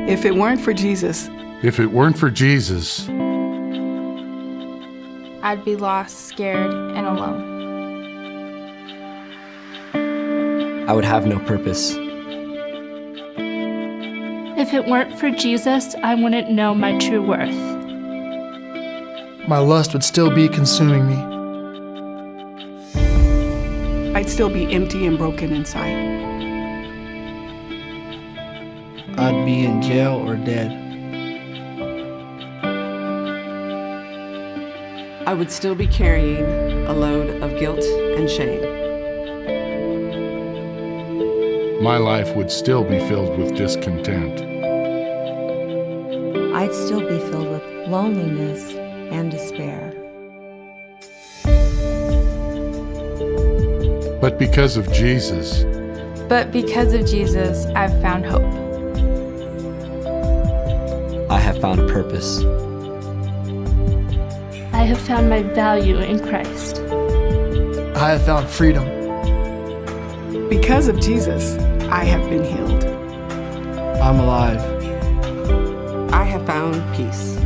If it weren't for Jesus, I'd be lost, scared, and alone. I would have no purpose. If it weren't for Jesus, I wouldn't know my true worth. My lust would still be consuming me. I'd still be empty and broken inside. I'd be in jail or dead. I would still be carrying a load of guilt and shame. My life would still be filled with discontent. I'd still be filled with loneliness and despair. But because of Jesus, I've found hope. I have found a purpose. I have found my value in Christ. I have found freedom. Because of Jesus, I have been healed. I'm alive. I have found peace.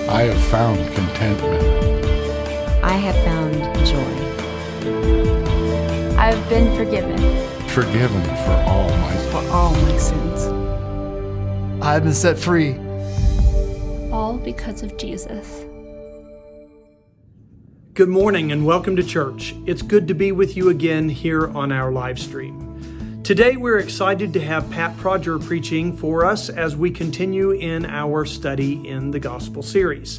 I have found contentment. I have found joy. I've been forgiven. Forgiven for all my sins. I have been set free. All because of Jesus. Good morning and welcome to church. It's good to be with you again here on our live stream. Today we're excited to have Pat Prodger preaching for us as we continue in our study in the Gospel series.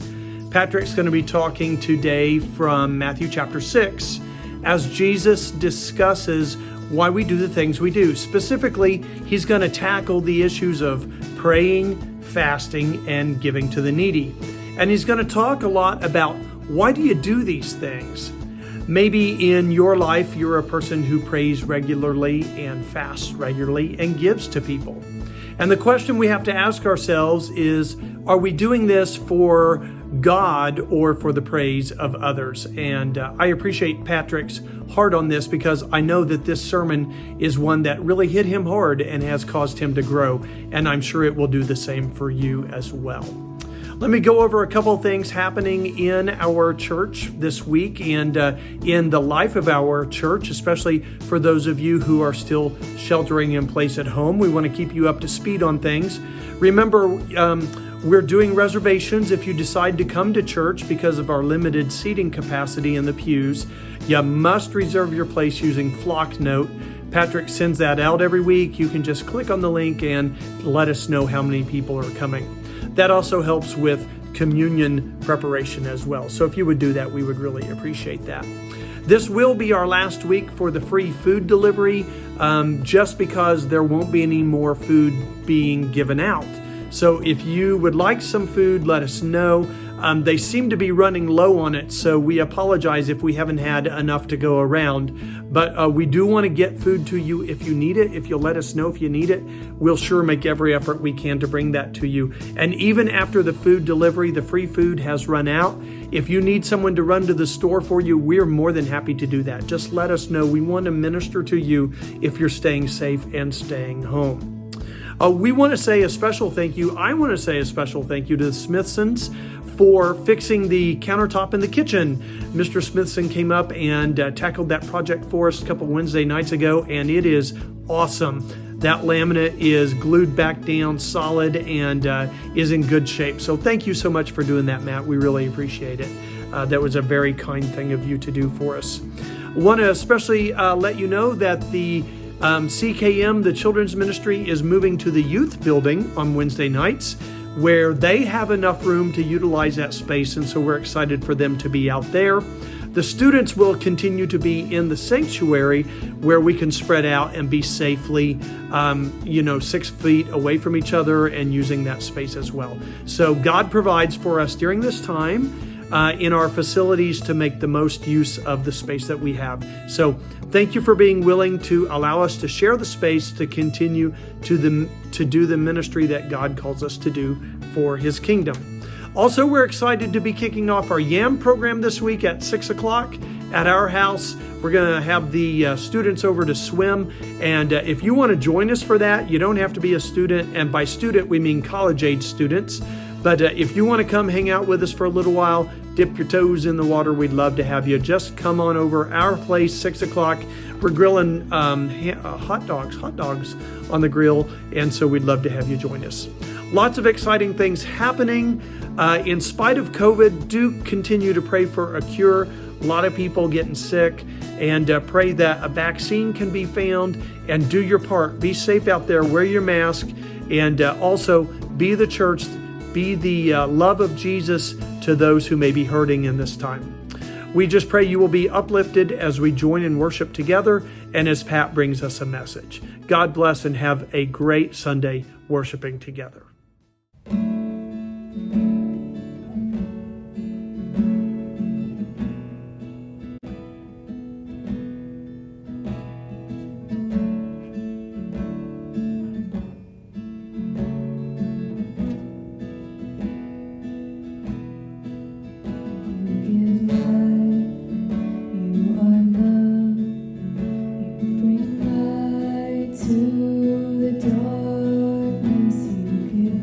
Patrick's going to be talking today from Matthew chapter 6 as Jesus discusses why we do the things we do. Specifically, he's going to tackle the issues of praying, fasting, and giving to the needy. And he's going to talk a lot about why do you do these things? Maybe in your life, you're a person who prays regularly and fasts regularly and gives to people. And the question we have to ask ourselves is, are we doing this for God or for the praise of others? And I appreciate Patrick's heart on this because I know that this sermon is one that really hit him hard and has caused him to grow. And I'm sure it will do the same for you as well. Let me go over a couple of things happening in our church this week and in the life of our church, especially for those of you who are still sheltering in place at home. We want to keep you up to speed on things. Remember, we're doing reservations if you decide to come to church because of our limited seating capacity in the pews. You must reserve your place using Flocknote. Patrick sends that out every week. You can just click on the link and let us know how many people are coming. That also helps with communion preparation as well. So if you would do that, we would really appreciate that. This will be our last week for the free food delivery, just because there won't be any more food being given out. So if you would like some food, let us know. They seem to be running low on it, so we apologize if we haven't had enough to go around. But we do want to get food to you if you need it. If you'll let us know if you need it, we'll sure make every effort we can to bring that to you. And even after the food delivery, the free food has run out. If you need someone to run to the store for you, we're more than happy to do that. Just let us know. We want to minister to you if you're staying safe and staying home. We want to say a special thank you. I want to say a special thank you to the Smithsons for fixing the countertop in the kitchen. Mr. Smithson came up and tackled that project for us a couple Wednesday nights ago, and it is awesome. That laminate is glued back down solid and is in good shape. So thank you so much for doing that, Matt. We really appreciate it. That was a very kind thing of you to do for us. I want to especially let you know that the CKM, the children's ministry, is moving to the youth building on Wednesday nights, where they have enough room to utilize that space, and so we're excited for them to be out there. The students will continue to be in the sanctuary where we can spread out and be safely, 6 feet away from each other and using that space as well. So God provides for us during this time in our facilities to make the most use of the space that we have. So thank you for being willing to allow us to share the space to continue to do the ministry that God calls us to do for His kingdom. Also, we're excited to be kicking off our YAM program this week at 6 o'clock. At our house, we're going to have the students over to swim. And if you want to join us for that, you don't have to be a student. And by student, we mean college-age students. But if you want to come hang out with us for a little while, dip your toes in the water, we'd love to have you. Just come on over our place, 6 o'clock. We're grilling hot dogs on the grill. And so we'd love to have you join us. Lots of exciting things happening. In spite of COVID, do continue to pray for a cure. A lot of people getting sick, and pray that a vaccine can be found, and do your part. Be safe out there, wear your mask, and also be the church, be the love of Jesus to those who may be hurting in this time. We just pray you will be uplifted as we join in worship together and as Pat brings us a message. God bless and have a great Sunday worshiping together. To the darkness you give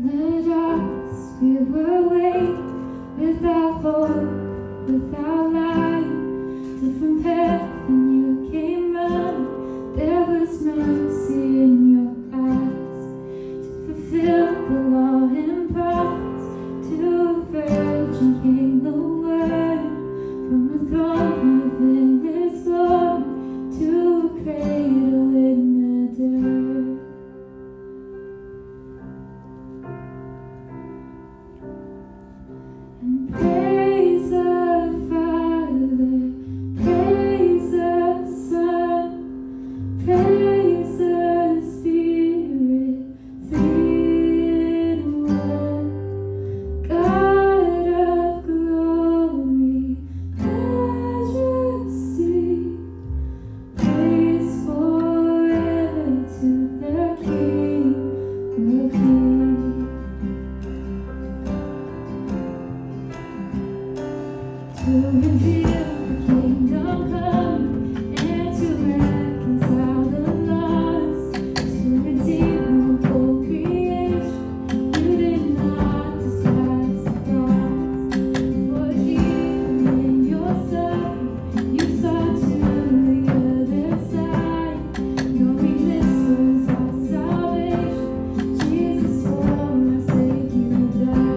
the darkness we were waiting, without hope, without light, different path and you came running. There was mercy in your eyes to fulfill the law and prophets. To a virgin came the word from a throne of endless glory to a cradle in the dirt. And praise the Father, praise the Son, praise the Spirit, three in one. God of glory, majesty, praise forever to the King of Kings. To reveal the kingdom come and to reconcile the lost, to redeem the whole creation. You did not despise the cross. For even in your suffering, you saw to the other side, knowing this was our salvation. Jesus, for our sake you died.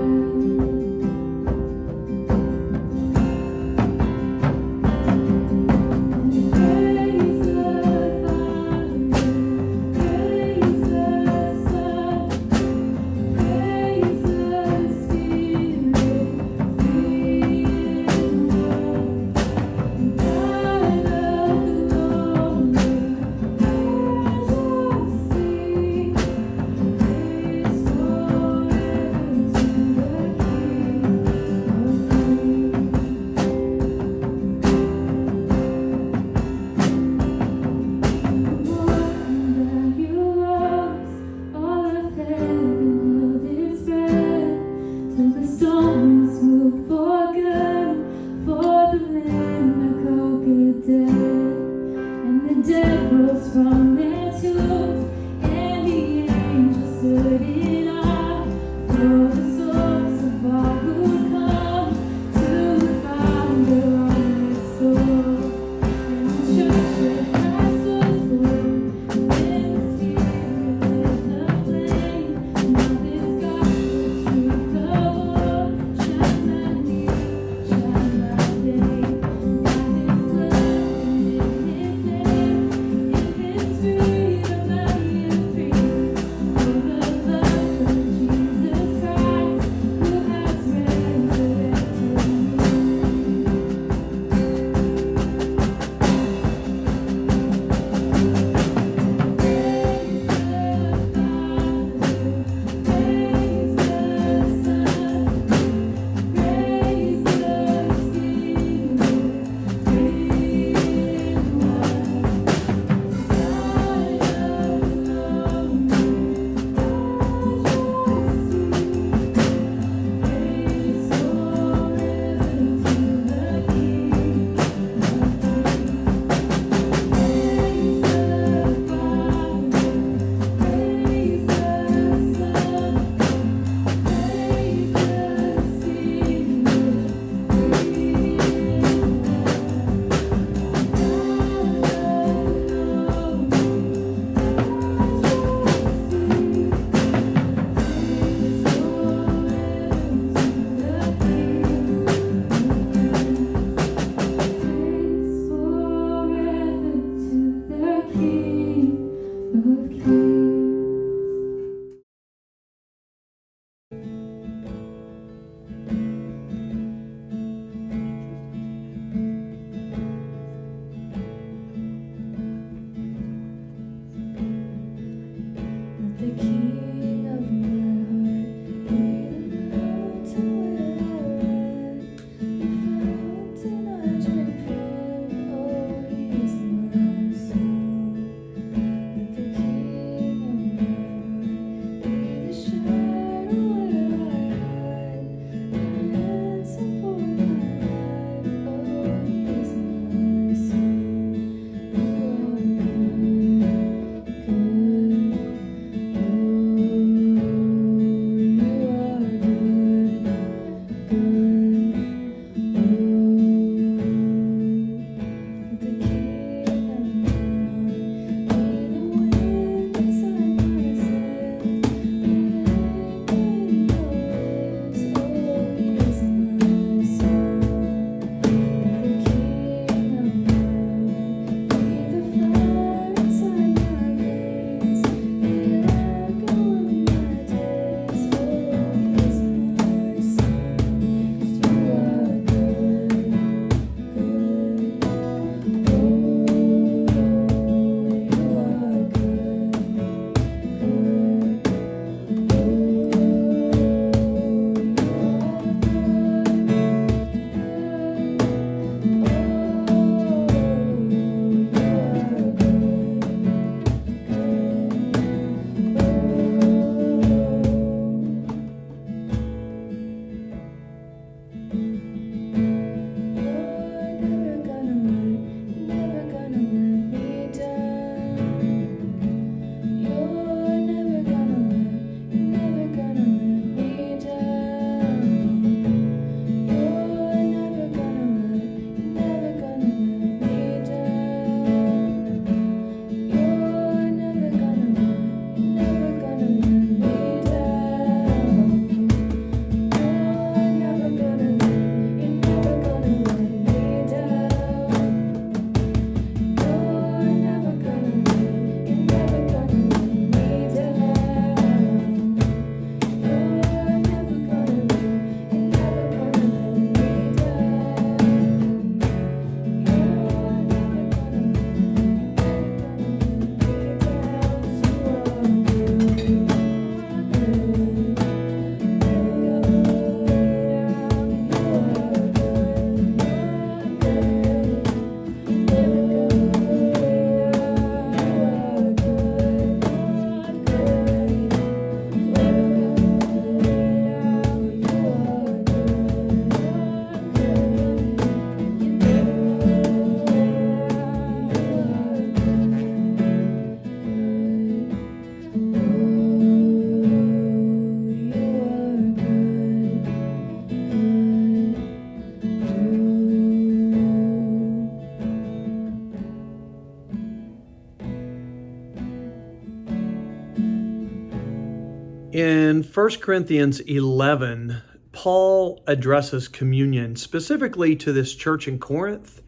In 1 Corinthians 11, Paul addresses communion specifically to this church in Corinth.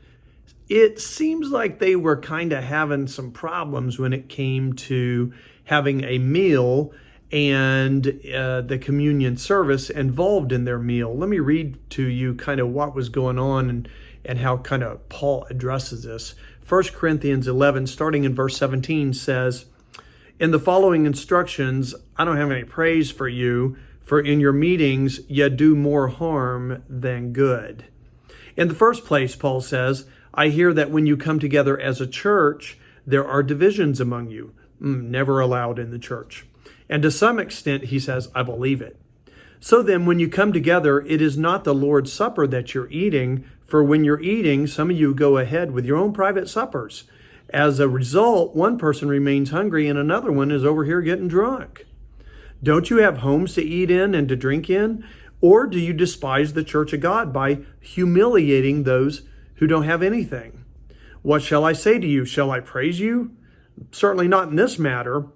It seems like they were kind of having some problems when it came to having a meal and the communion service involved in their meal. Let me read to you kind of what was going on and how kind of Paul addresses this. 1 Corinthians 11, starting in verse 17, says, "In the following instructions, I don't have any praise for you, for in your meetings you do more harm than good." In the first place, Paul says, "I hear that when you come together as a church, there are divisions among you." Never allowed in the church. And to some extent, he says, I believe it. "So then, when you come together, it is not the Lord's Supper that you're eating, for when you're eating, some of you go ahead with your own private suppers. As a result, one person remains hungry and another one is over here getting drunk. Don't you have homes to eat in and to drink in? Or do you despise the church of God by humiliating those who don't have anything? What shall I say to you? Shall I praise you? Certainly not in this matter."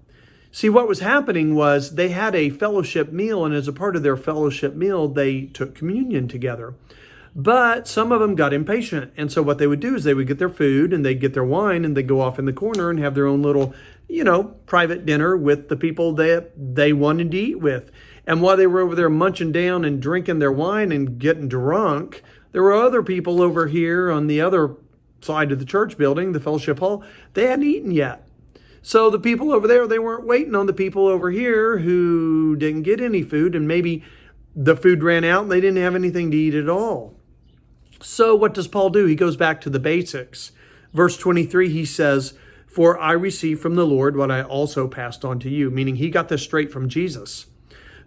See, what was happening was they had a fellowship meal, and as a part of their fellowship meal, they took communion together. But some of them got impatient, and so what they would do is they would get their food and they'd get their wine and they'd go off in the corner and have their own little, private dinner with the people that they wanted to eat with. And while they were over there munching down and drinking their wine and getting drunk, there were other people over here on the other side of the church building, the fellowship hall. They hadn't eaten yet. So the people over there, they weren't waiting on the people over here who didn't get any food, and maybe the food ran out and they didn't have anything to eat at all. So what does Paul do? He goes back to the basics. Verse 23, he says, "For I received from the Lord what I also passed on to you," meaning he got this straight from Jesus.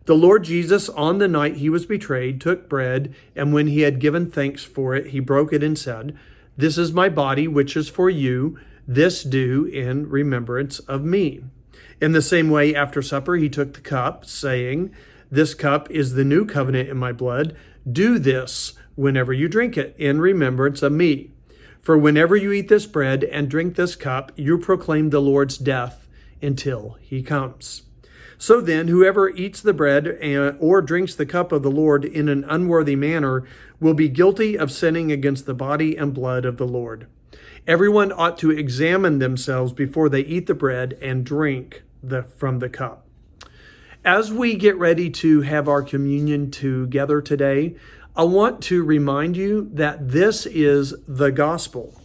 "The Lord Jesus, on the night he was betrayed, took bread, and when he had given thanks for it, he broke it and said, 'This is my body, which is for you. This do in remembrance of me.' In the same way, after supper, he took the cup, saying, 'This cup is the new covenant in my blood. Do this whenever you drink it in remembrance of me. For whenever you eat this bread and drink this cup, you proclaim the Lord's death until he comes. So then, whoever eats the bread or drinks the cup of the Lord in an unworthy manner will be guilty of sinning against the body and blood of the Lord. Everyone ought to examine themselves before they eat the bread and drink from the cup." As we get ready to have our communion together today, I want to remind you that this is the gospel.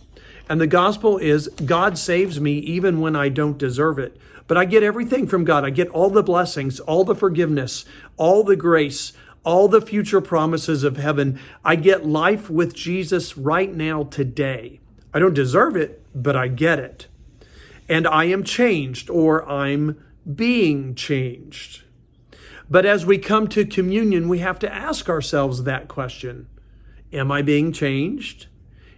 And the gospel is God saves me even when I don't deserve it. But I get everything from God. I get all the blessings, all the forgiveness, all the grace, all the future promises of heaven. I get life with Jesus right now today. I don't deserve it, but I get it. And I am changed, or I'm being changed. But as we come to communion, we have to ask ourselves that question. Am I being changed?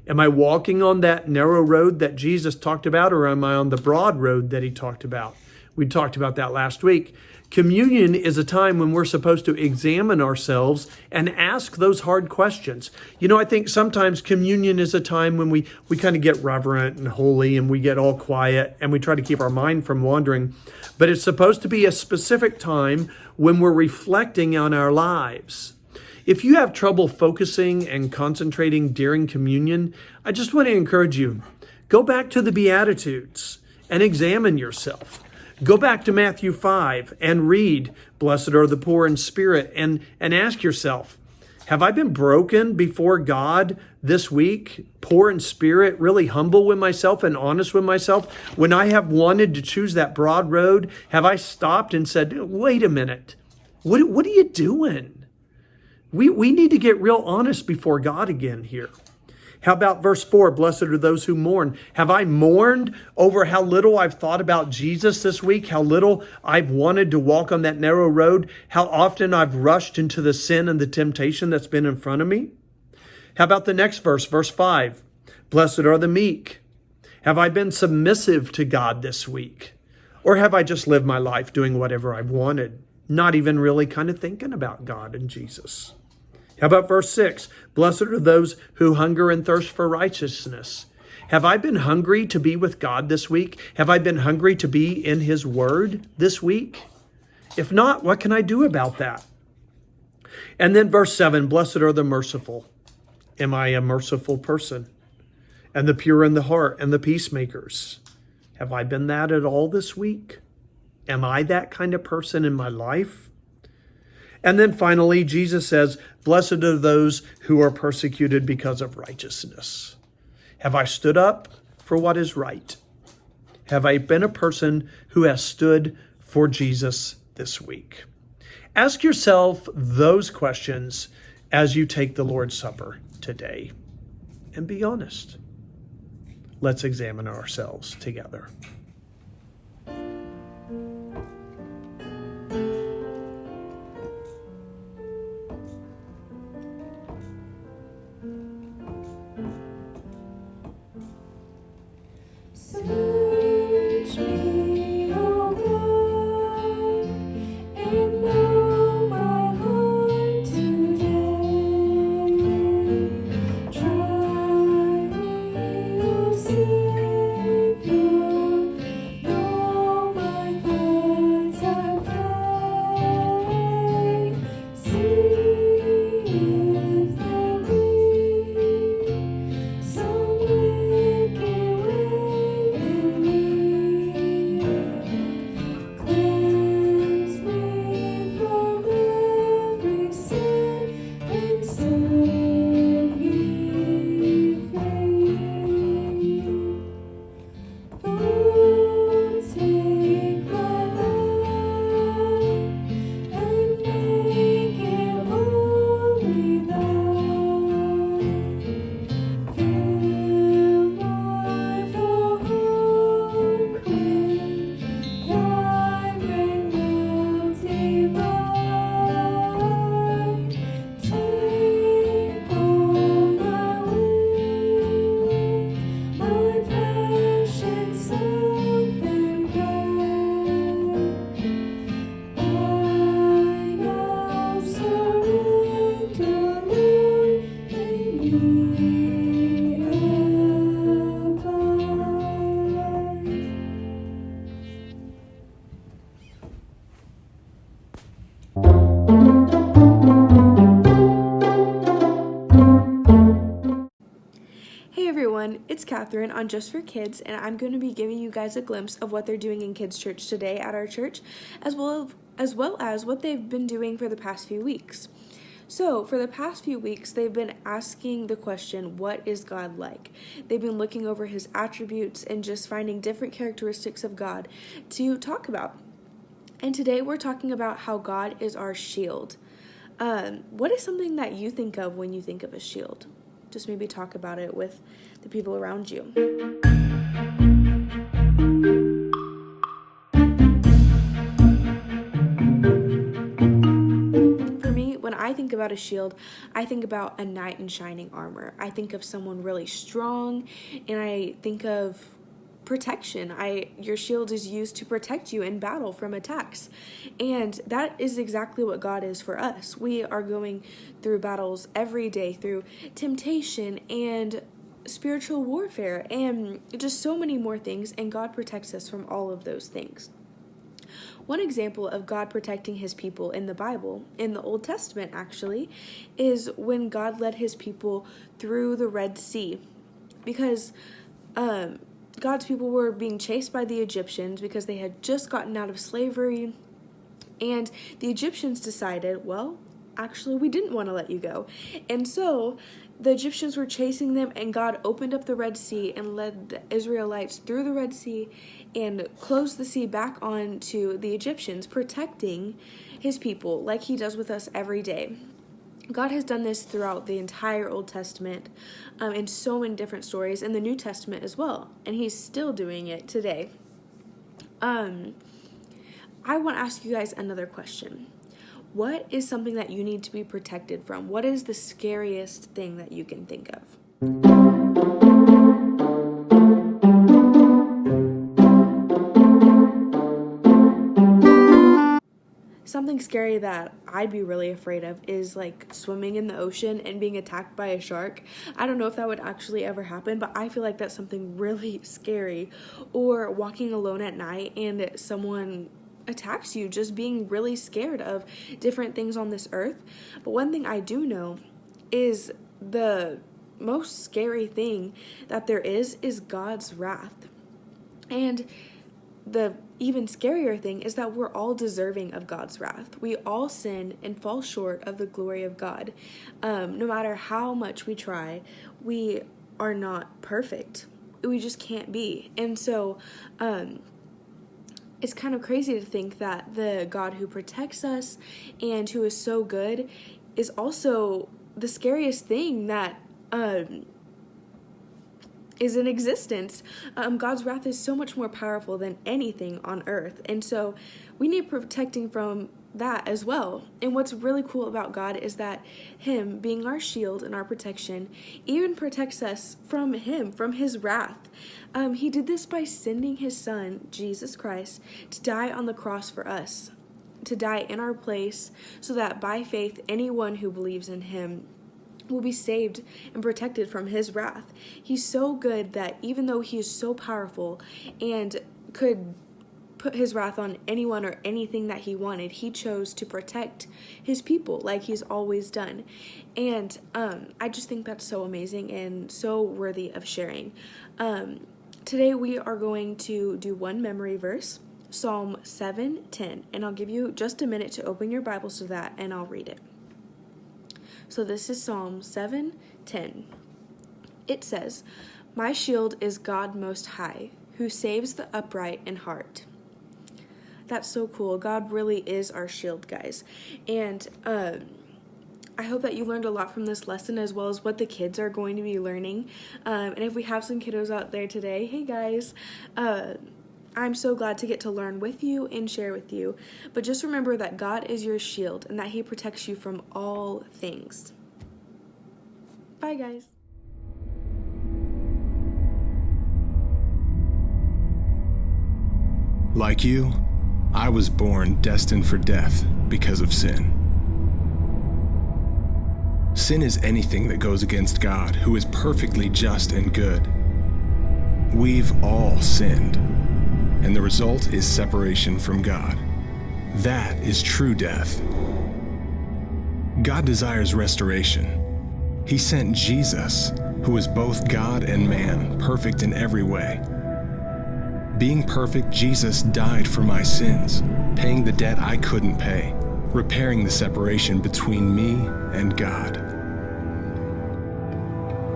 Am I walking on that narrow road that Jesus talked about, or am I on the broad road that he talked about? We talked about that last week. Communion is a time when we're supposed to examine ourselves and ask those hard questions. I think sometimes communion is a time when we kind of get reverent and holy and we get all quiet and we try to keep our mind from wandering. But it's supposed to be a specific time when we're reflecting on our lives. If you have trouble focusing and concentrating during communion, I just want to encourage you, go back to the Beatitudes and examine yourself. Go back to Matthew 5 and read, "Blessed are the poor in spirit," and ask yourself, have I been broken before God this week, poor in spirit, really humble with myself and honest with myself? When I have wanted to choose that broad road, have I stopped and said, wait a minute, what are you doing? We need to get real honest before God again here. How about verse 4? "Blessed are those who mourn." Have I mourned over how little I've thought about Jesus this week? How little I've wanted to walk on that narrow road? How often I've rushed into the sin and the temptation that's been in front of me? How about the next verse, verse 5? "Blessed are the meek." Have I been submissive to God this week? Or have I just lived my life doing whatever I've wanted, not even really kind of thinking about God and Jesus? How about verse 6? "Blessed are those who hunger and thirst for righteousness." Have I been hungry to be with God this week? Have I been hungry to be in his word this week? If not, what can I do about that? And then verse 7, blessed are the merciful. Am I a merciful person? And the pure in the heart and the peacemakers. Have I been that at all this week? Am I that kind of person in my life? And then finally, Jesus says, blessed are those who are persecuted because of righteousness. Have I stood up for what is right? Have I been a person who has stood for Jesus this week? Ask yourself those questions as you take the Lord's Supper today, and be honest. Let's examine ourselves together. Search me, O God, and know my heart today. Try me, O Savior, know my thoughts, I pray. See if there be some wicked way in me. Cleanse me from every sin and set me free. Lord, take my life and make it wholly thine. Fill my full heart with thy great bounty divine. Take all my will, my passion, self, and pride. I now surrender, Lord, and me abide. Hey everyone, it's Catherine on Just for Kids, and I'm going to be giving you guys a glimpse of what they're doing in kids' church today at our church, as well as what they've been doing for the past few weeks. So, for the past few weeks, they've been asking the question, what is God like? They've been looking over his attributes and just finding different characteristics of God to talk about. And today we're talking about how God is our shield. What is something that you think of when you think of a shield? Just maybe talk about it with the people around you. For me, when I think about a shield, I think about a knight in shining armor. I think of someone really strong, and I think of protection. Your shield is used to protect you in battle from attacks. And that is exactly what God is for us. We are going through battles every day, through temptation and spiritual warfare and just so many more things, and God protects us from all of those things. One example of God protecting his people in the Bible, in the Old Testament actually, is when God led his people through the Red Sea, because God's people were being chased by the Egyptians because they had just gotten out of slavery, and the Egyptians decided, well, actually, we didn't want to let you go. And so the Egyptians were chasing them, and God opened up the Red Sea and led the Israelites through the Red Sea and closed the sea back on to the Egyptians, protecting his people like he does with us every day. God has done this throughout the entire Old Testament in so many different stories, in the New Testament as well, and he's still doing it today. I want to ask you guys another question. What is something that you need to be protected from? What is the scariest thing that you can think of? Something scary that I'd be really afraid of is like swimming in the ocean and being attacked by a shark. I don't know if that would actually ever happen, but I feel like that's something really scary. Or walking alone at night and someone attacks you, just being really scared of different things on this earth. But one thing I do know is the most scary thing that there is God's wrath. And the even scarier thing is that we're all deserving of God's wrath. We all sin and fall short of the glory of God. No matter how much we try, we are not perfect. We just can't be. And so it's kind of crazy to think that the God who protects us and who is so good is also the scariest thing that is in existence. God's wrath is so much more powerful than anything on earth. And so we need protecting from that as well. And what's really cool about God is that Him being our shield and our protection even protects us from Him, from His wrath. He did this by sending His Son, Jesus Christ, to die on the cross for us, to die in our place, so that by faith anyone who believes in Him will be saved and protected from His wrath. He's so good that even though He is so powerful and could put His wrath on anyone or anything that He wanted, He chose to protect His people like He's always done. And I just think that's so amazing and so worthy of sharing. Today we are going to do one memory verse, Psalm 7:10, and I'll give you just a minute to open your Bibles to that and I'll read it. So this is Psalm 7:10. It says, "My shield is God Most High, who saves the upright in heart." That's so cool. God really is our shield, guys. And I hope that you learned a lot from this lesson, as well as what the kids are going to be learning. And if we have some kiddos out there today, hey guys, I'm so glad to get to learn with you and share with you. But just remember that God is your shield and that He protects you from all things. Bye, guys. Like you, I was born destined for death because of sin. Sin is anything that goes against God, who is perfectly just and good. We've all sinned, and the result is separation from God. That is true death. God desires restoration. He sent Jesus, who is both God and man, perfect in every way. Being perfect, Jesus died for my sins, paying the debt I couldn't pay, repairing the separation between me and God.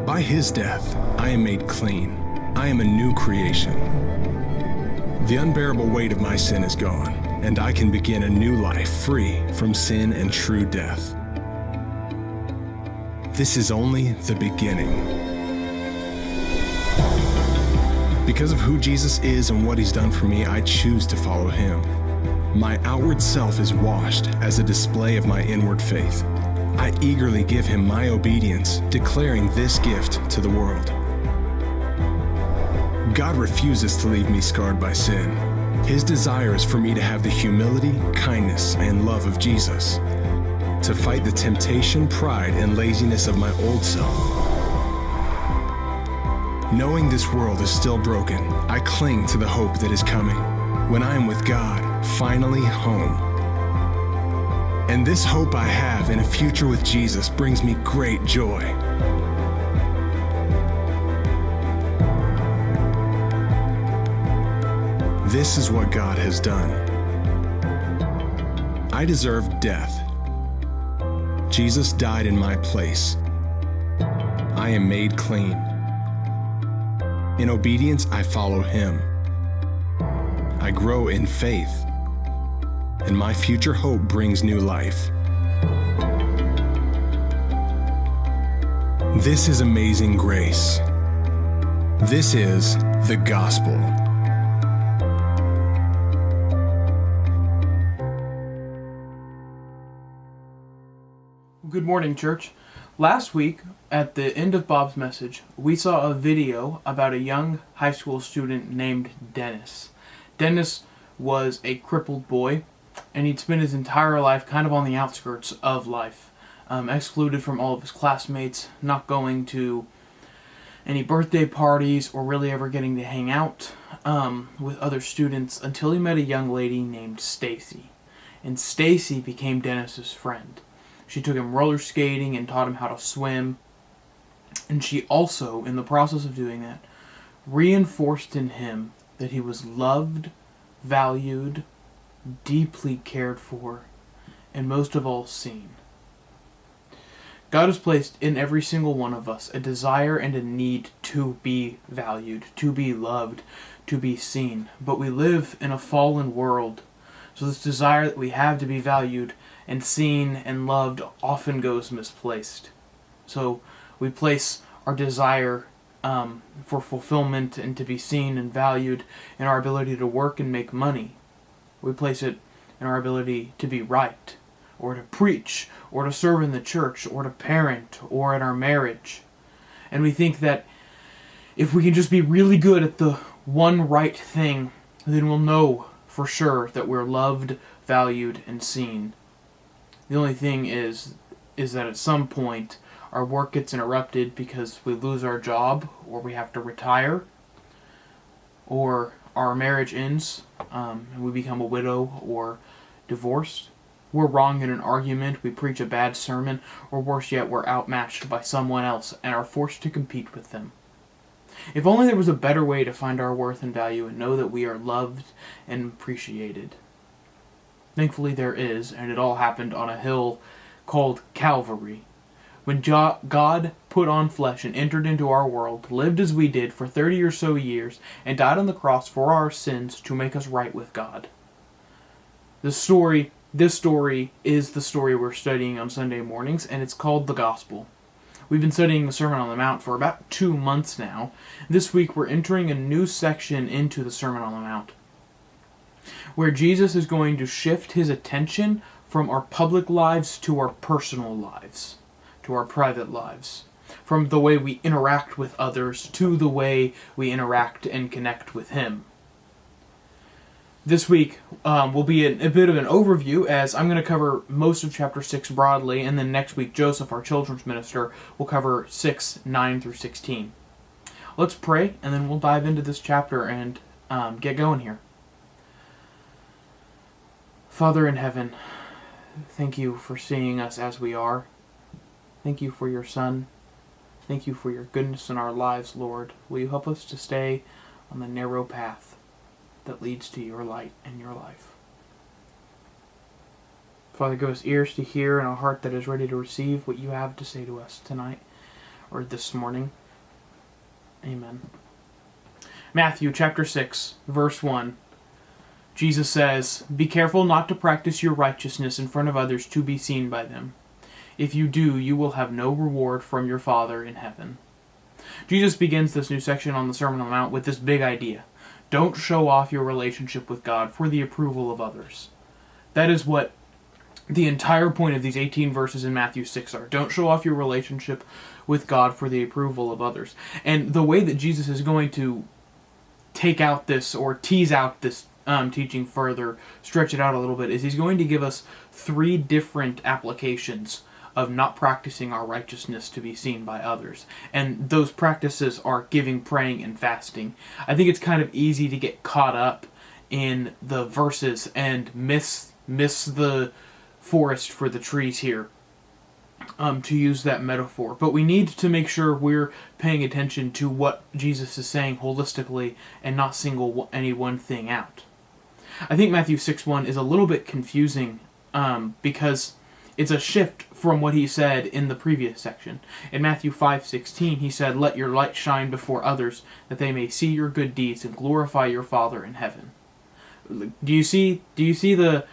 By His death, I am made clean. I am a new creation. The unbearable weight of my sin is gone, and I can begin a new life free from sin and true death. This is only the beginning. Because of who Jesus is and what He's done for me, I choose to follow Him. My outward self is washed as a display of my inward faith. I eagerly give Him my obedience, declaring this gift to the world. God refuses to leave me scarred by sin. His desire is for me to have the humility, kindness, and love of Jesus, to fight the temptation, pride, and laziness of my old self. Knowing this world is still broken, I cling to the hope that is coming, when I am with God, finally home. And this hope I have in a future with Jesus brings me great joy. This is what God has done. I deserved death. Jesus died in my place. I am made clean. In obedience, I follow Him. I grow in faith, and my future hope brings new life. This is amazing grace. This is the gospel. Good morning, church. Last week, at the end of Bob's message, we saw a video about a young high school student named Dennis. Dennis was a crippled boy, and he'd spent his entire life kind of on the outskirts of life, excluded from all of his classmates, not going to any birthday parties or really ever getting to hang out with other students until he met a young lady named Stacy. And Stacy became Dennis's friend. She took him roller skating and taught him how to swim. And she also, in the process of doing that, reinforced in him that he was loved, valued, deeply cared for, and most of all seen. God has placed in every single one of us a desire and a need to be valued, to be loved, to be seen. But we live in a fallen world, so this desire that we have to be valued and seen and loved often goes misplaced. So we place our desire for fulfillment and to be seen and valued in our ability to work and make money. We place it in our ability to be right, or to preach, or to serve in the church, or to parent, or in our marriage. And we think that if we can just be really good at the one right thing, then we'll know for sure that we're loved, valued, and seen. The only thing is that at some point our work gets interrupted because we lose our job, or we have to retire, or our marriage ends and we become a widow or divorced. We're wrong in an argument, we preach a bad sermon, or worse yet, we're outmatched by someone else and are forced to compete with them. If only there was a better way to find our worth and value and know that we are loved and appreciated. Thankfully there is, and it all happened on a hill called Calvary. When God put on flesh and entered into our world, lived as we did for 30 or so years, and died on the cross for our sins to make us right with God. This story is the story we're studying on Sunday mornings, and it's called the Gospel. We've been studying the Sermon on the Mount for about 2 months now. This week we're entering a new section into the Sermon on the Mount, where Jesus is going to shift his attention from our public lives to our personal lives, to our private lives, from the way we interact with others to the way we interact and connect with him. This week will be a bit of an overview, as I'm going to cover most of chapter 6 broadly, and then next week Joseph, our children's minister, will cover 6, 9 through 16. Let's pray, and then we'll dive into this chapter and get going here. Father in heaven, thank you for seeing us as we are. Thank you for your Son. Thank you for your goodness in our lives, Lord. Will you help us to stay on the narrow path that leads to your light and your life? Father, give us ears to hear and a heart that is ready to receive what you have to say to us tonight or this morning. Amen. Matthew chapter 6, verse 1. Jesus says, "Be careful not to practice your righteousness in front of others to be seen by them. If you do, you will have no reward from your Father in heaven." Jesus begins this new section on the Sermon on the Mount with this big idea. Don't show off your relationship with God for the approval of others. That is what the entire point of these 18 verses in Matthew 6 are. Don't show off your relationship with God for the approval of others. And the way that Jesus is going to take out this, or tease out this teaching further, stretch it out a little bit, is he's going to give us 3 different applications of not practicing our righteousness to be seen by others. And those practices are giving, praying, and fasting. I think it's kind of easy to get caught up in the verses and miss the forest for the trees here, to use that metaphor. But we need to make sure we're paying attention to what Jesus is saying holistically and not single any one thing out. I think Matthew 6:1 is a little bit confusing because it's a shift from what he said in the previous section. In Matthew 5:16, he said, "Let your light shine before others, that they may see your good deeds and glorify your Father in heaven." Do you see the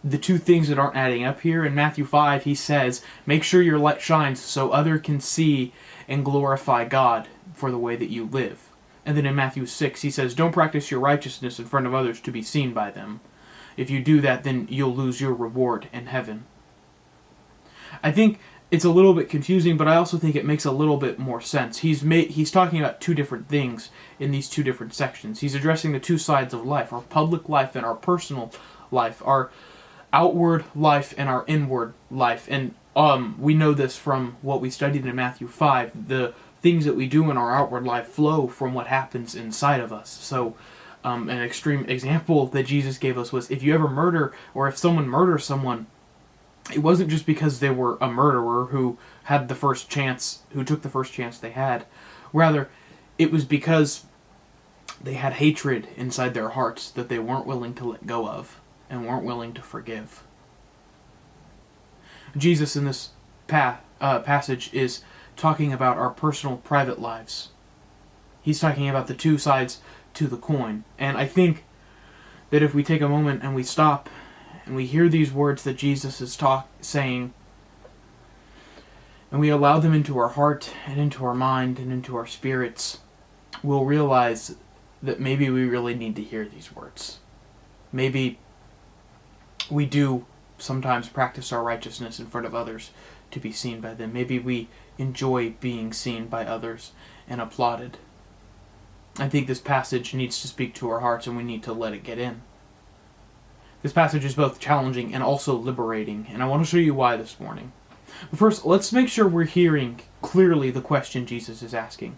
2 things that aren't adding up here? In Matthew 5, he says, make sure your light shines so others can see and glorify God for the way that you live. And then in Matthew 6, he says, don't practice your righteousness in front of others to be seen by them. If you do that, then you'll lose your reward in heaven. I think it's a little bit confusing, but I also think it makes a little bit more sense. He's talking about 2 different things in these 2 different sections. He's addressing the 2 sides of life, our public life and our personal life, our outward life and our inward life. And we know this from what we studied in Matthew 5. The things that we do in our outward life flow from what happens inside of us. So an extreme example that Jesus gave us was, if you ever murder, or if someone murders someone, it wasn't just because they were a murderer who had the first chance, who took the first chance they had. Rather, it was because they had hatred inside their hearts that they weren't willing to let go of and weren't willing to forgive. Jesus in this passage is talking about our personal, private lives. He's talking about the two sides to the coin. And I think that if we take a moment and we stop and we hear these words that Jesus is saying, and we allow them into our heart and into our mind and into our spirits, we'll realize that maybe we really need to hear these words. Maybe we do sometimes practice our righteousness in front of others to be seen by them. Maybe we enjoy being seen by others and applauded. I think this passage needs to speak to our hearts, and we need to let it get in. This passage is both challenging and also liberating, and I want to show you why this morning. But first, let's make sure we're hearing clearly the question Jesus is asking.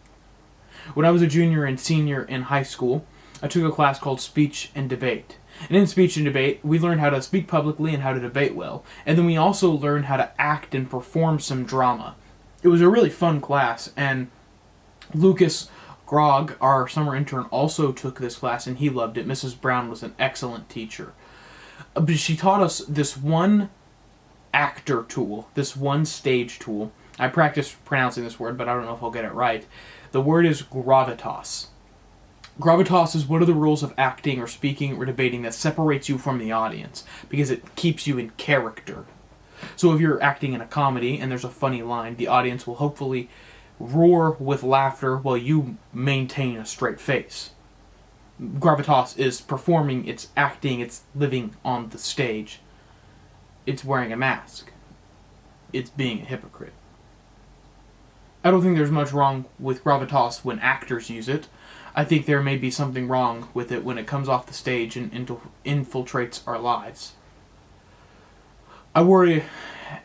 When I was a junior and senior in high school, I took a class called Speech and Debate. And in speech and debate, we learned how to speak publicly and how to debate well. And then we also learned how to act and perform some drama. It was a really fun class, and Lucas Grog, our summer intern, also took this class, and he loved it. Mrs. Brown was an excellent teacher. But she taught us this one actor tool, this one stage tool. I practiced pronouncing this word, but I don't know if I'll get it right. The word is gravitas. Gravitas is one of the rules of acting or speaking or debating that separates you from the audience, because it keeps you in character. So if you're acting in a comedy and there's a funny line, the audience will hopefully roar with laughter while you maintain a straight face. Gravitas is performing, it's acting, it's living on the stage. It's wearing a mask. It's being a hypocrite. I don't think there's much wrong with gravitas when actors use it. I think there may be something wrong with it when it comes off the stage and infiltrates our lives. I worry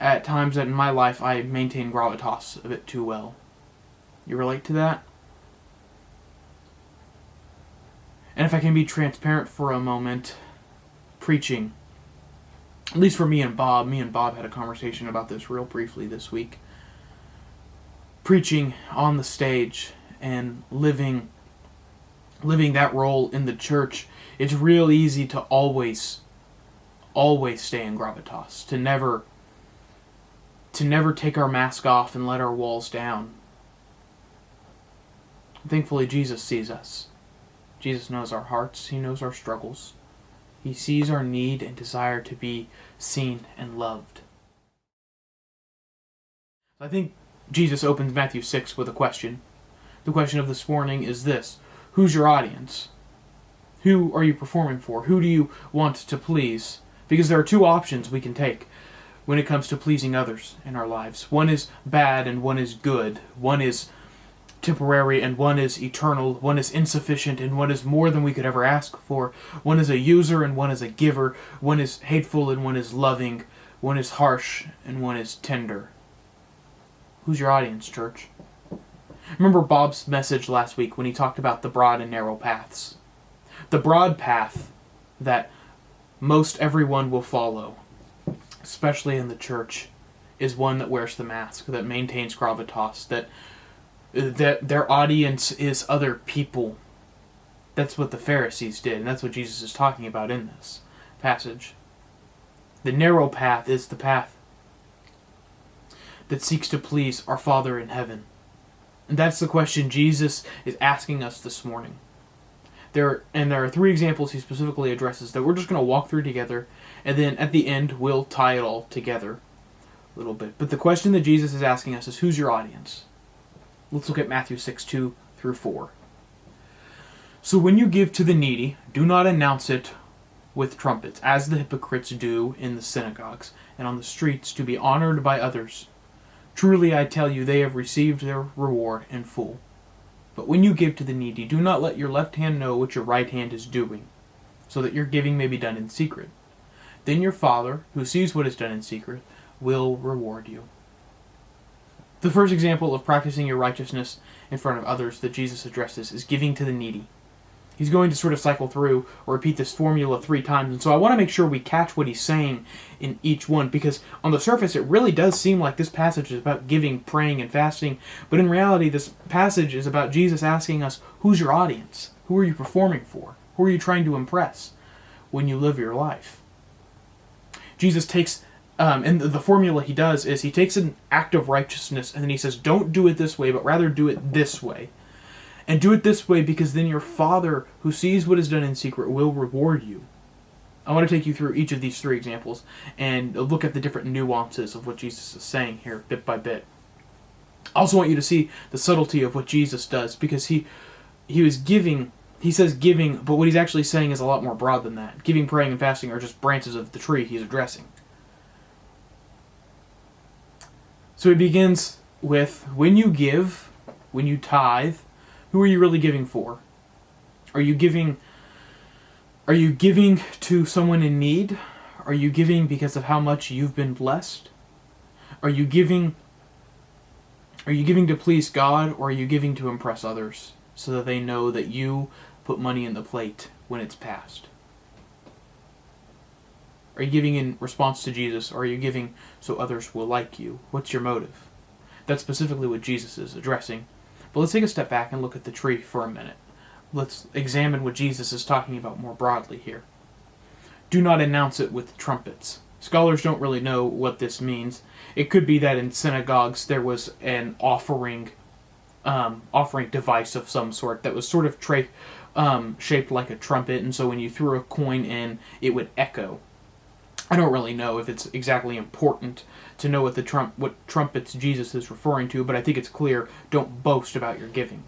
at times that in my life I maintain gravitas a bit too well. You relate to that? And if I can be transparent for a moment, preaching, at least for me and Bob had a conversation about this real briefly this week. Preaching on the stage and living that role in the church, it's real easy to always stay in gravitas, to never take our mask off and let our walls down. Thankfully, Jesus sees us. Jesus knows our hearts. He knows our struggles. He sees our need and desire to be seen and loved. I think Jesus opens Matthew 6 with a question. The question of this morning is this: who's your audience? Who are you performing for? Who do you want to please? Because there are two options we can take when it comes to pleasing others in our lives. One is bad and one is good. One is temporary and one is eternal. One is insufficient and one is more than we could ever ask for. One is a user and one is a giver. One is hateful and one is loving. One is harsh and one is tender. Who's your audience, church? Remember Bob's message last week when he talked about the broad and narrow paths. The broad path that most everyone will follow, especially in the church, is one that wears the mask, that maintains gravitas, that their audience is other people. That's what the Pharisees did, and that's what Jesus is talking about in this passage. The narrow path is the path that seeks to please our Father in heaven. And that's the question Jesus is asking us this morning. There are three examples he specifically addresses that we're just going to walk through together, and then at the end we'll tie it all together a little bit. But the question that Jesus is asking us is, who's your audience? Let's look at Matthew 6:2-4. So when you give to the needy, do not announce it with trumpets, as the hypocrites do in the synagogues and on the streets, to be honored by others. Truly I tell you, they have received their reward in full. But when you give to the needy, do not let your left hand know what your right hand is doing, so that your giving may be done in secret. Then your Father, who sees what is done in secret, will reward you. The first example of practicing your righteousness in front of others that Jesus addresses is giving to the needy. He's going to sort of cycle through or repeat this formula 3 times, and so I want to make sure we catch what he's saying in each one, because on the surface it really does seem like this passage is about giving, praying, and fasting, but in reality this passage is about Jesus asking us, who's your audience? Who are you performing for? Who are you trying to impress when you live your life? Jesus takes, and the formula he does is he takes an act of righteousness and then he says, don't do it this way, but rather do it this way. And do it this way because then your Father who sees what is done in secret will reward you. I want to take you through each of these 3 examples and look at the different nuances of what Jesus is saying here bit by bit. I also want you to see the subtlety of what Jesus does, because he was giving, he says giving, but what he's actually saying is a lot more broad than that. Giving, praying, and fasting are just branches of the tree he's addressing. So he begins with, when you give, when you tithe, who are you really giving for? Are you giving to someone in need? Are you giving because of how much you've been blessed? Are you giving to please God, or are you giving to impress others so that they know that you put money in the plate when it's passed? Are you giving in response to Jesus, or are you giving so others will like you? What's your motive? That's specifically what Jesus is addressing. But let's take a step back and look at the tree for a minute. Let's examine what Jesus is talking about more broadly here. Do not announce it with trumpets. Scholars don't really know what this means. It could be that in synagogues there was an offering device of some sort that was sort of shaped like a trumpet, and so when you threw a coin in, it would echo. I don't really know if it's exactly important to know what trumpets Jesus is referring to, but I think it's clear, don't boast about your giving.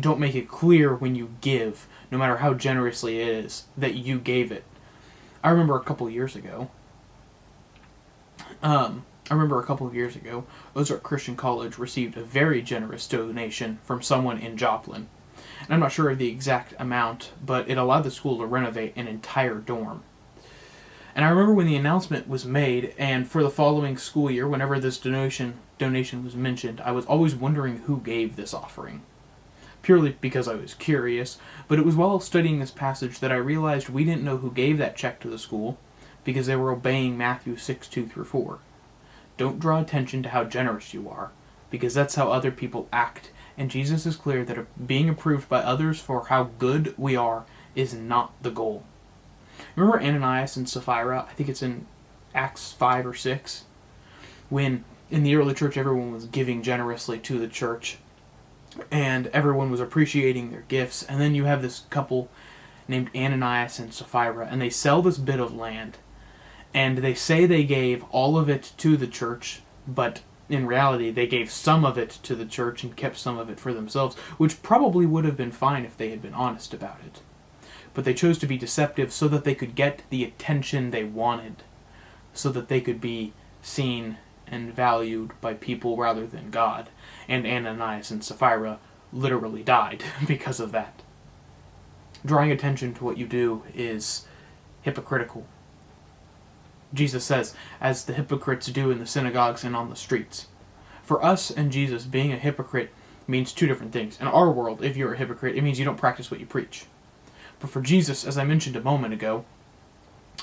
Don't make it clear when you give, no matter how generously it is, that you gave it. I remember a couple of years ago, Ozark Christian College received a very generous donation from someone in Joplin. And I'm not sure of the exact amount, but it allowed the school to renovate an entire dorm. And I remember when the announcement was made, and for the following school year, whenever this donation was mentioned, I was always wondering who gave this offering. Purely because I was curious, but it was while studying this passage that I realized we didn't know who gave that check to the school, because they were obeying Matthew 6:2-4. Don't draw attention to how generous you are, because that's how other people act, and Jesus is clear that being approved by others for how good we are is not the goal. Remember Ananias and Sapphira? I think it's in Acts 5 or 6, when in the early church everyone was giving generously to the church, and everyone was appreciating their gifts, and then you have this couple named Ananias and Sapphira, and they sell this bit of land, and they say they gave all of it to the church, but in reality they gave some of it to the church and kept some of it for themselves, which probably would have been fine if they had been honest about it. But they chose to be deceptive so that they could get the attention they wanted, so that they could be seen and valued by people rather than God. And Ananias and Sapphira literally died because of that. Drawing attention to what you do is hypocritical. Jesus says, as the hypocrites do in the synagogues and on the streets. For us and Jesus, being a hypocrite means 2 different things. In our world, if you're a hypocrite, it means you don't practice what you preach. But for Jesus, as I mentioned a moment ago,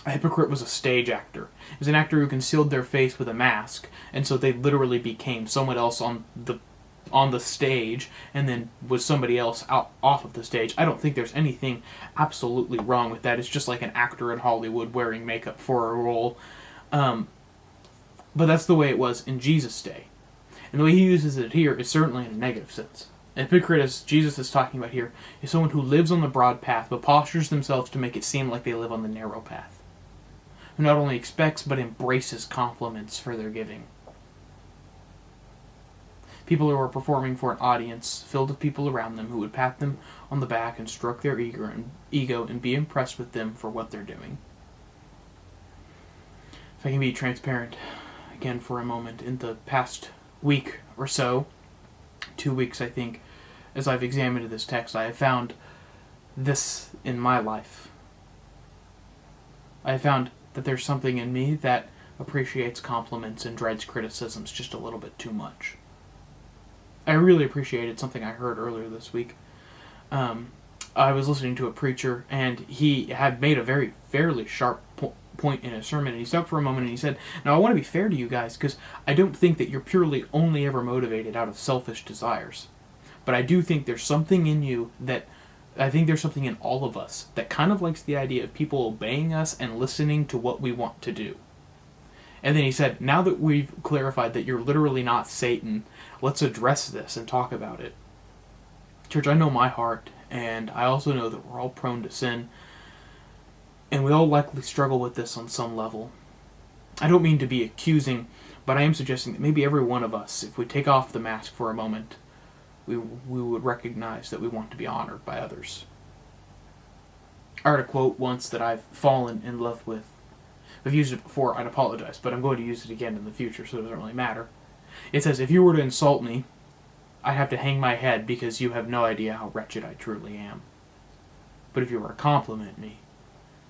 a hypocrite was a stage actor. It was an actor who concealed their face with a mask, and so they literally became someone else on the stage, and then was somebody else off of the stage. I don't think there's anything absolutely wrong with that. It's just like an actor in Hollywood wearing makeup for a role. But that's the way it was in Jesus' day. And the way he uses it here is certainly in a negative sense. A hypocrite, as Jesus is talking about here, is someone who lives on the broad path, but postures themselves to make it seem like they live on the narrow path. Who not only expects, but embraces compliments for their giving. People who are performing for an audience filled with people around them who would pat them on the back and stroke their ego and be impressed with them for what they're doing. If I can be transparent again for a moment, in the past week or so, 2 weeks I think, as I've examined this text, I have found this in my life. I have found that there's something in me that appreciates compliments and dreads criticisms just a little bit too much. I really appreciated something I heard earlier this week. I was listening to a preacher, and he had made a very fairly sharp point in his sermon, and he stopped for a moment and he said, now I want to be fair to you guys, because I don't think that you're purely only ever motivated out of selfish desires. But I do think there's something in you that, I think there's something in all of us that kind of likes the idea of people obeying us and listening to what we want to do. And then he said, now that we've clarified that you're literally not Satan, let's address this and talk about it. Church, I know my heart, and I also know that we're all prone to sin, and we all likely struggle with this on some level. I don't mean to be accusing, but I am suggesting that maybe every one of us, if we take off the mask for a moment, we would recognize that we want to be honored by others. I heard a quote once that I've fallen in love with. If I've used it before, I'd apologize, but I'm going to use it again in the future, so it doesn't really matter. It says, if you were to insult me, I'd have to hang my head because you have no idea how wretched I truly am. But if you were to compliment me,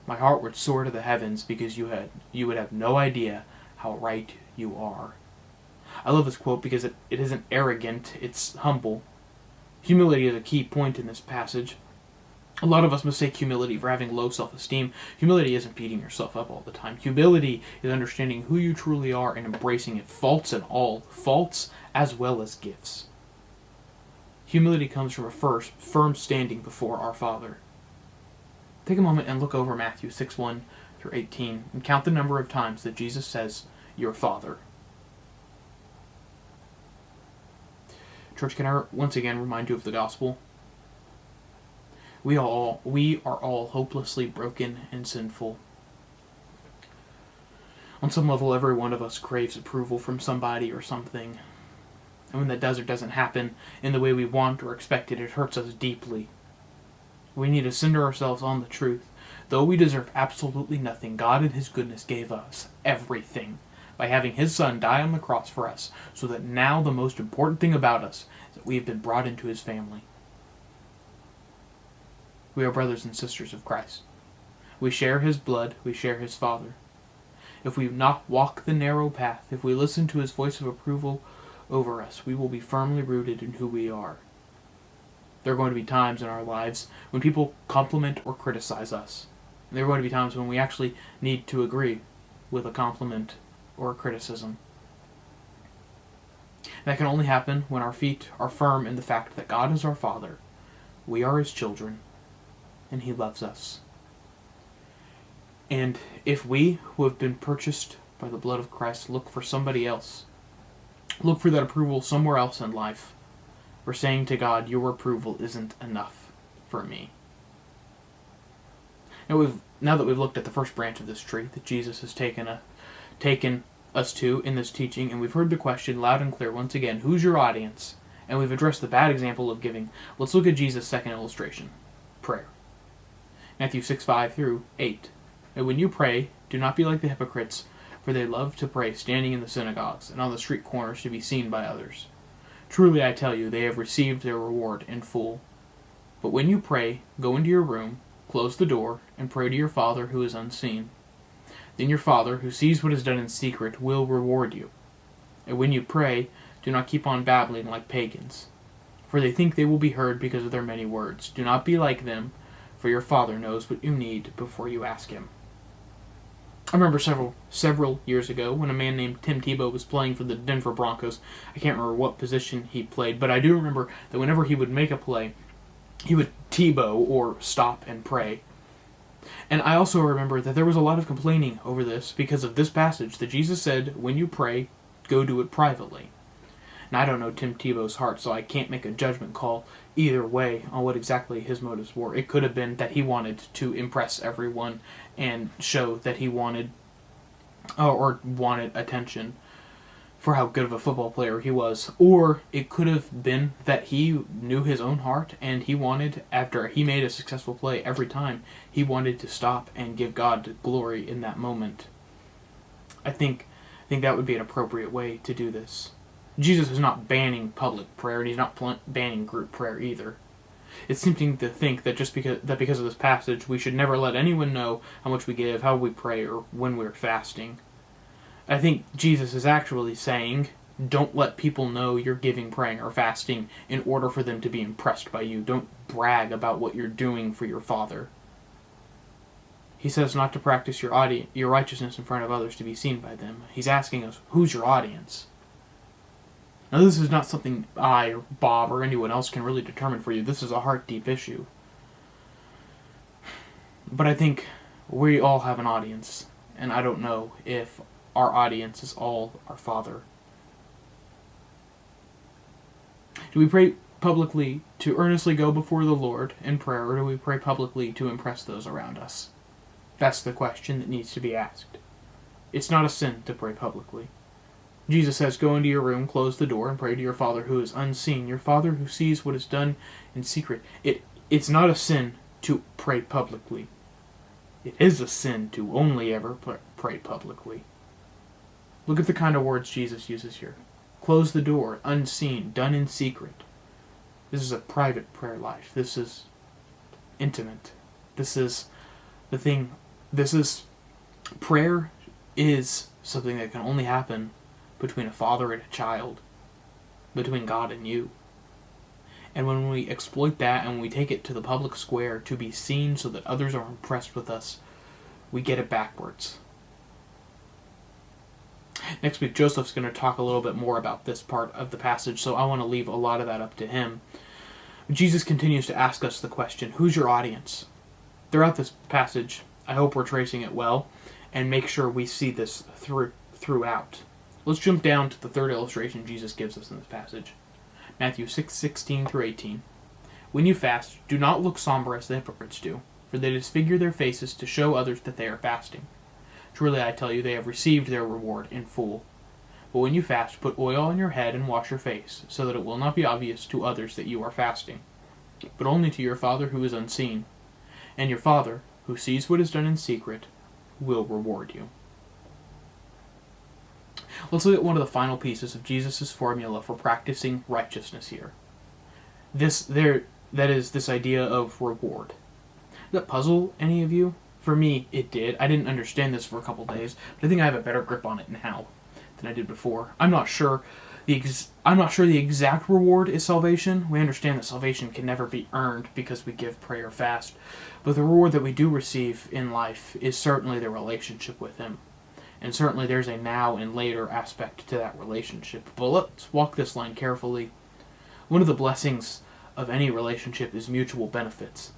my heart would soar to the heavens because you would have no idea how right you are. I love this quote because it isn't arrogant, it's humble. Humility is a key point in this passage. A lot of us mistake humility for having low self-esteem. Humility isn't beating yourself up all the time. Humility is understanding who you truly are and embracing it, faults and all, faults as well as gifts. Humility comes from a firm standing before our Father. Take a moment and look over Matthew 6:1 through 18 and count the number of times that Jesus says, your Father. Church, can I once again remind you of the gospel? We are all hopelessly broken and sinful. On some level, every one of us craves approval from somebody or something. And when that does or doesn't happen in the way we want or expect it, it hurts us deeply. We need to center ourselves on the truth. Though we deserve absolutely nothing, God in His goodness gave us everything by having His Son die on the cross for us, so that now the most important thing about us is that we have been brought into His family. We are brothers and sisters of Christ. We share His blood, we share His Father. If we not walk the narrow path, if we listen to His voice of approval over us, we will be firmly rooted in who we are. There are going to be times in our lives when people compliment or criticize us. And there are going to be times when we actually need to agree with a compliment or a criticism. That can only happen when our feet are firm in the fact that God is our Father, we are His children, and He loves us. And if we, who have been purchased by the blood of Christ, look for somebody else, look for that approval somewhere else in life, we're saying to God, your approval isn't enough for me. Now that we've looked at the first branch of this tree that Jesus has taken us to in this teaching, and we've heard the question loud and clear once again, who's your audience? And we've addressed the bad example of giving. Let's look at Jesus' second illustration, prayer. Matthew 6:5 through 8. And when you pray, do not be like the hypocrites, for they love to pray standing in the synagogues and on the street corners to be seen by others. Truly I tell you, they have received their reward in full. But when you pray, go into your room, close the door, and pray to your Father who is unseen. Then your Father, who sees what is done in secret, will reward you. And when you pray, do not keep on babbling like pagans, for they think they will be heard because of their many words. Do not be like them, for your Father knows what you need before you ask Him. I remember several years ago when a man named Tim Tebow was playing for the Denver Broncos. I can't remember what position he played, but I do remember that whenever he would make a play, he would Tebow or stop and pray. And I also remember that there was a lot of complaining over this because of this passage that Jesus said, when you pray, go do it privately. And I don't know Tim Tebow's heart, so I can't make a judgment call either way on what exactly his motives were. It could have been that he wanted to impress everyone and show that he wanted attention for how good of a football player he was. Or it could have been that he knew his own heart and he wanted, after he made a successful play every time, he wanted to stop and give God glory in that moment. I think that would be an appropriate way to do this. Jesus is not banning public prayer, and He's not banning group prayer either. It's tempting to think that because of this passage, we should never let anyone know how much we give, how we pray, or when we're fasting. I think Jesus is actually saying, Don't let people know you're giving, praying, or fasting in order for them to be impressed by you. Don't brag about what you're doing for your Father. He says not to practice your righteousness in front of others to be seen by them. He's asking us, who's your audience? Now, this is not something I or Bob or anyone else can really determine for you. This is a heart-deep issue. But I think we all have an audience, and I don't know if our audience is all our Father. Do we pray publicly to earnestly go before the Lord in prayer, or do we pray publicly to impress those around us? That's the question that needs to be asked. It's not a sin to pray publicly. Jesus says, go into your room, close the door, and pray to your Father who is unseen, your Father who sees what is done in secret. It's not a sin to pray publicly. It is a sin to only ever pray publicly. Look at the kind of words Jesus uses here. Close the door, unseen, done in secret. This is a private prayer life. This is intimate. This is the thing. Prayer is something that can only happen between a father and a child, between God and you. And when we exploit that and we take it to the public square to be seen so that others are impressed with us, we get it backwards. Next week, Joseph's going to talk a little bit more about this part of the passage, so I want to leave a lot of that up to him. Jesus continues to ask us the question, who's your audience? Throughout this passage, I hope we're tracing it well, and make sure we see this throughout. Let's jump down to the third illustration Jesus gives us in this passage. Matthew 6:16 through 18. When you fast, do not look somber as the hypocrites do, for they disfigure their faces to show others that they are fasting. Truly I tell you, they have received their reward in full. But when you fast, put oil on your head and wash your face, so that it will not be obvious to others that you are fasting, but only to your Father who is unseen. And your Father, who sees what is done in secret, will reward you. Let's look at one of the final pieces of Jesus' formula for practicing righteousness here. That is this idea of reward. Does that puzzle any of you? For me, it did. I didn't understand this for a couple days, but I think I have a better grip on it now than I did before. I'm not sure the exact reward is salvation. We understand that salvation can never be earned because we give, pray, or fast. But the reward that we do receive in life is certainly the relationship with Him. And certainly there's a now and later aspect to that relationship. But let's walk this line carefully. One of the blessings of any relationship is mutual benefits.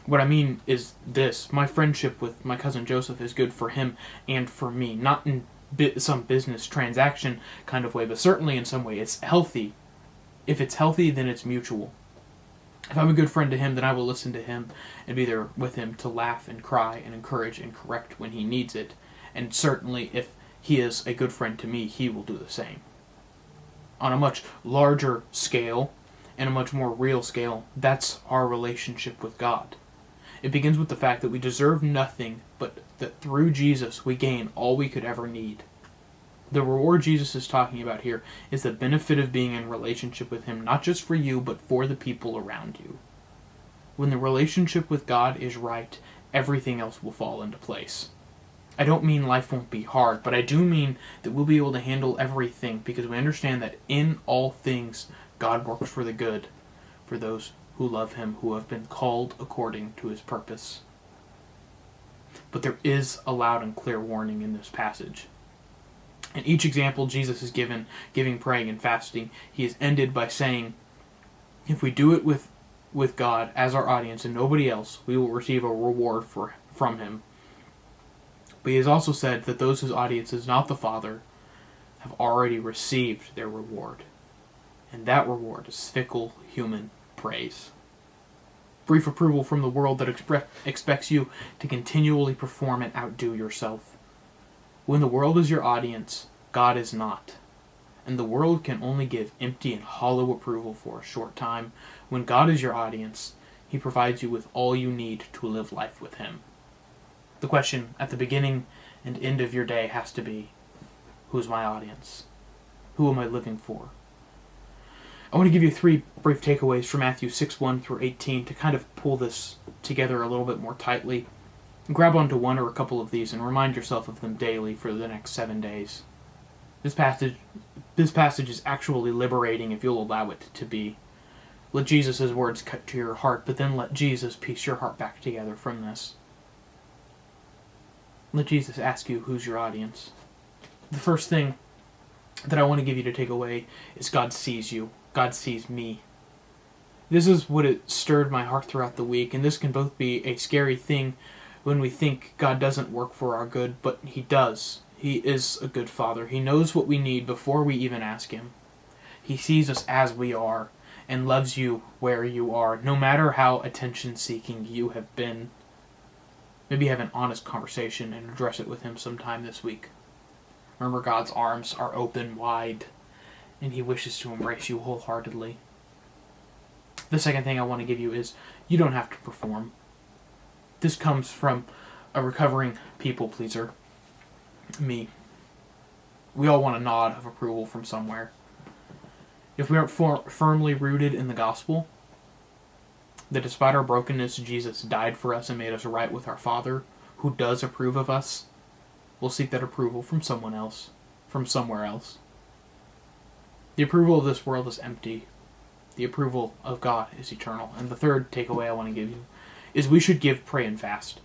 What I mean is this. My friendship with my cousin Joseph is good for him and for me. Not in some business transaction kind of way, but certainly in some way. It's healthy. If it's healthy, then it's mutual. If I'm a good friend to him, then I will listen to him and be there with him to laugh and cry and encourage and correct when he needs it. And certainly if he is a good friend to me, he will do the same. On a much larger scale and a much more real scale, that's our relationship with God. It begins with the fact that we deserve nothing, but that through Jesus we gain all we could ever need. The reward Jesus is talking about here is the benefit of being in relationship with Him, not just for you, but for the people around you. When the relationship with God is right, everything else will fall into place. I don't mean life won't be hard, but I do mean that we'll be able to handle everything because we understand that in all things God works for the good, for those who love Him, who have been called according to His purpose. But there is a loud and clear warning in this passage. In each example Jesus is giving, praying, and fasting, He is ended by saying, if we do it with God as our audience and nobody else, we will receive a reward from Him. But He has also said that those whose audience is not the Father have already received their reward. And that reward is fickle human praise. Brief approval from the world that expects you to continually perform and outdo yourself. When the world is your audience, God is not. And the world can only give empty and hollow approval for a short time. When God is your audience, He provides you with all you need to live life with Him. The question at the beginning and end of your day has to be, who's my audience? Who am I living for? I want to give you 3 brief takeaways from Matthew 6:1 through 18 to kind of pull this together a little bit more tightly. Grab onto one or a couple of these and remind yourself of them daily for the next 7 days. This passage is actually liberating if you'll allow it to be. Let Jesus' words cut to your heart, but then let Jesus piece your heart back together from this. Let Jesus ask you, who's your audience? The first thing that I want to give you to take away is God sees you. God sees me. This is what it stirred my heart throughout the week, and this can both be a scary thing when we think God doesn't work for our good, but He does. He is a good Father. He knows what we need before we even ask Him. He sees us as we are and loves you where you are, no matter how attention-seeking you have been. Maybe have an honest conversation and address it with Him sometime this week. Remember, God's arms are open wide, and He wishes to embrace you wholeheartedly. The second thing I want to give you is, you don't have to perform. This comes from a recovering people pleaser. Me. We all want a nod of approval from somewhere. If we aren't firmly rooted in the gospel, that despite our brokenness, Jesus died for us and made us right with our Father, who does approve of us, we'll seek that approval from someone else, from somewhere else. The approval of this world is empty. The approval of God is eternal. And the third takeaway I want to give you is we should give, pray, and fast.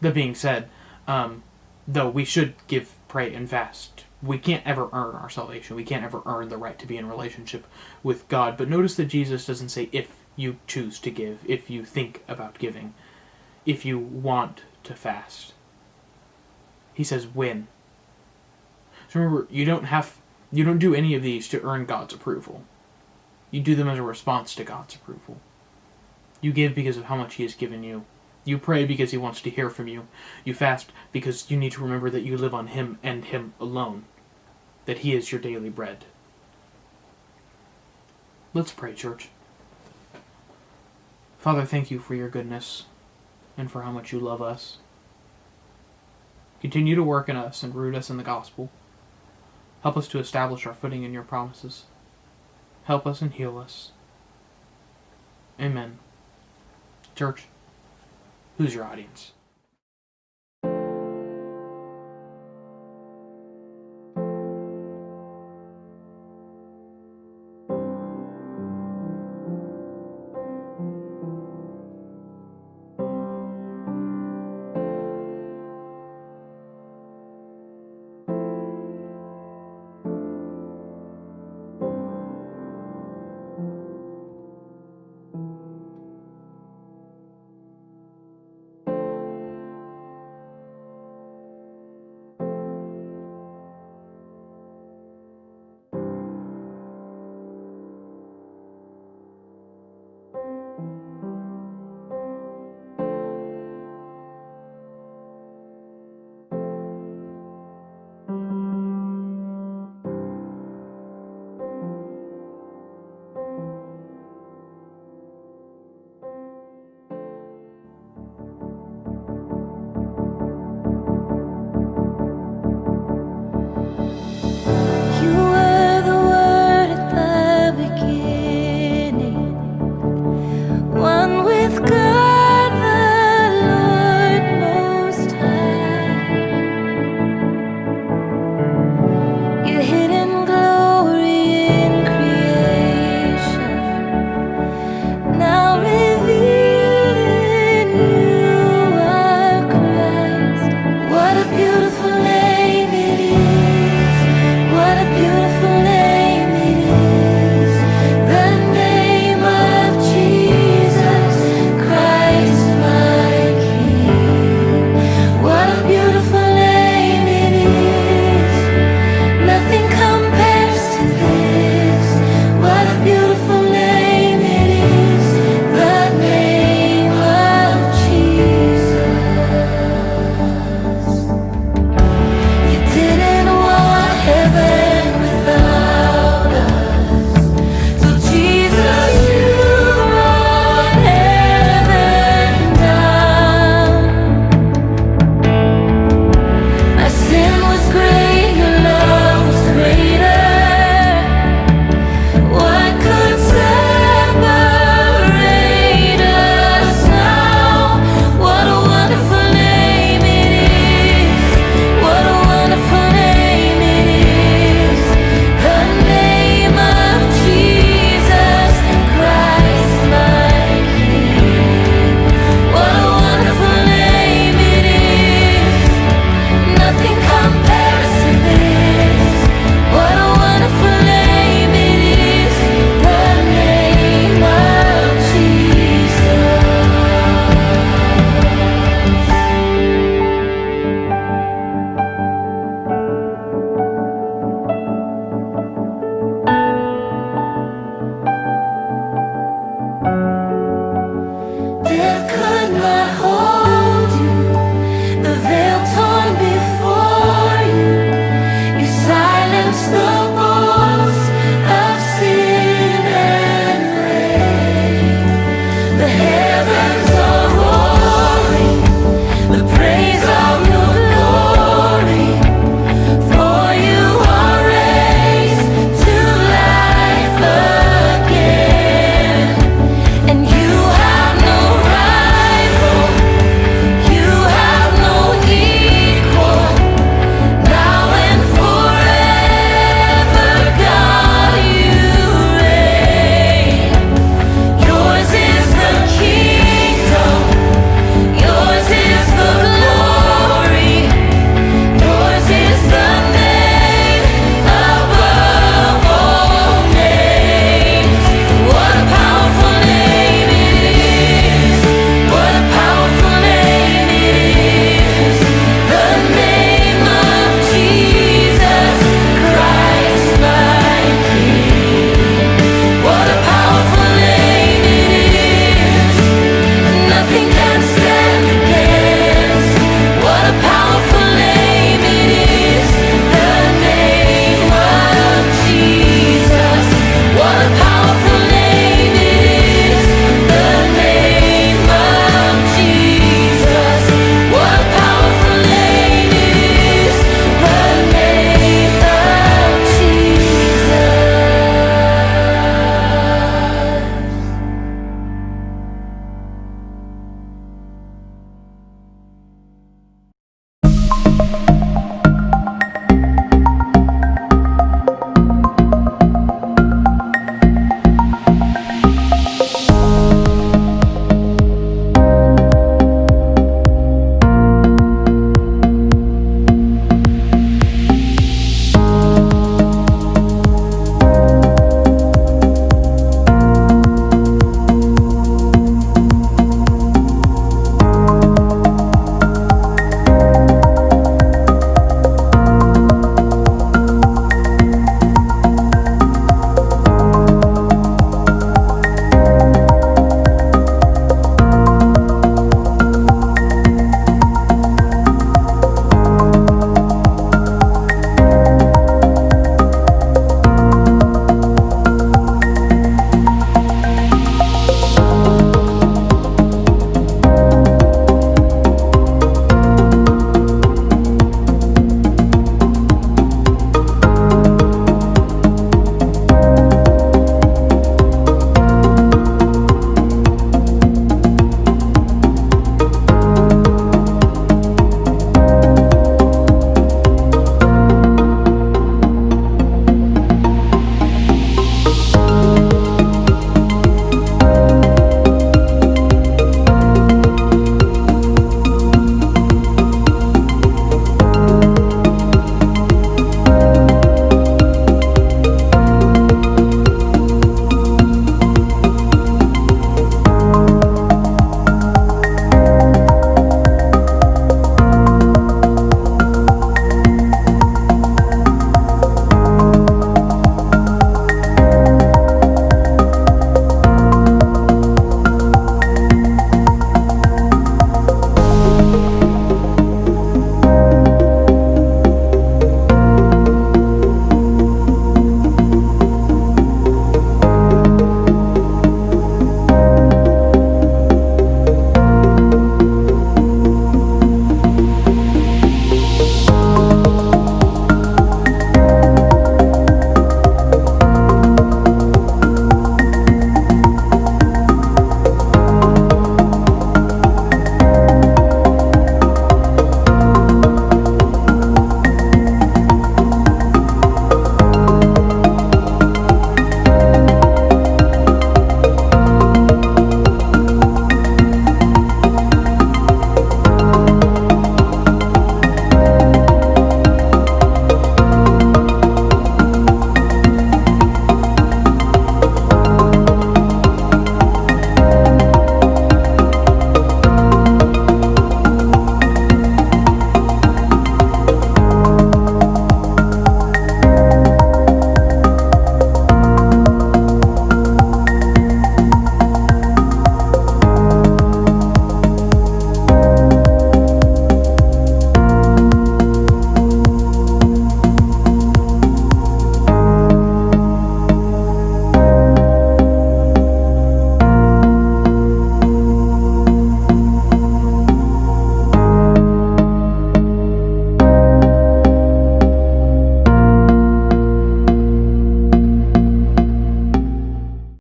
That being said, though we should give, pray, and fast, we can't ever earn our salvation. We can't ever earn the right to be in relationship with God. But notice that Jesus doesn't say if you choose to give, if you think about giving, if you want to fast. He says when. So remember, you don't do any of these to earn God's approval. You do them as a response to God's approval. You give because of how much He has given you. You pray because He wants to hear from you. You fast because you need to remember that you live on Him and Him alone. That He is your daily bread. Let's pray, church. Father, thank you for your goodness and for how much you love us. Continue to work in us and root us in the gospel. Help us to establish our footing in your promises. Help us and heal us. Amen. Church, who's your audience?